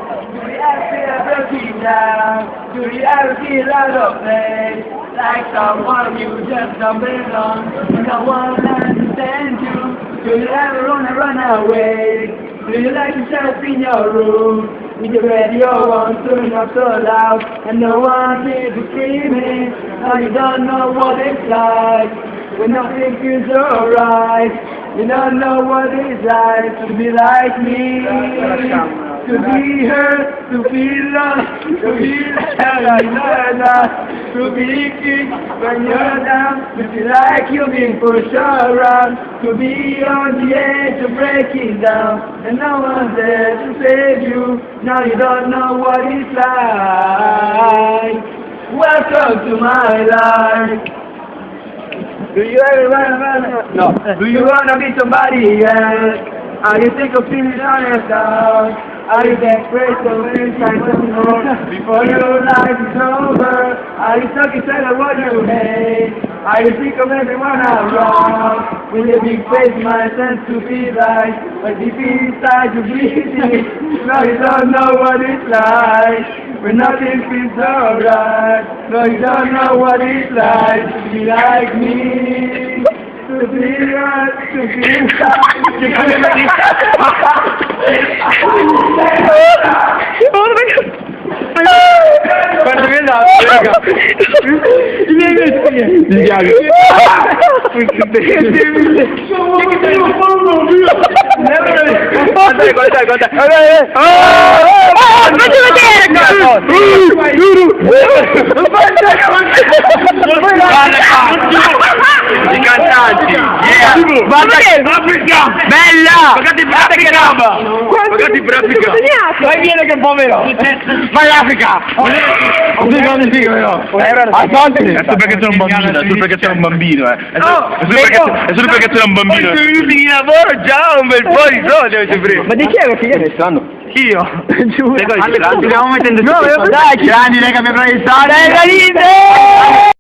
Do you ever feel broken down? Do you ever feel out of place? Like someone you just don't belong, no one understands you. Do you ever wanna run away? Do you like yourself in your room? With the radio on turn up so loud, and no one hears you screaming. Now you don't know what it's like when nothing feels alright. You don't know what it's like to be like me, to be hurt, to feel lost, to feel to be kicked when you're down, to feel like you've been pushed around, to be on the edge of breaking down, and no one's there to save you. Now you don't know what it's like. Welcome to my life. Do you ever wanna no? Do you wanna be somebody else? Are you sick of feeling on yourself? Are you desperate for inside some more before your life is over? Are you stuck inside of what you hate? Are you sick of everyone around? With a big face, my sense to be right, but deep inside you're bleeding. Now you don't know what it's like when nothing feels alright. No, you don't know what it's like to be like me. To be right, to be Guarda che là, raga. I miei vestiti. Mi piace. Guarda. Facci I cantanti. Africa. Bella. Pagati per Africa. Pagati per Africa. Vai viene che povero. Vai Africa. Non ti grande figo però. È perché sei un bambino, è perché sei un bambino, È solo perché sei un bambino. Di lavoro già un bel po' di soldi avete preso. Ma di chi è che viene strano? Io. Stiamo mettendo dai, grandi, raga, per fare il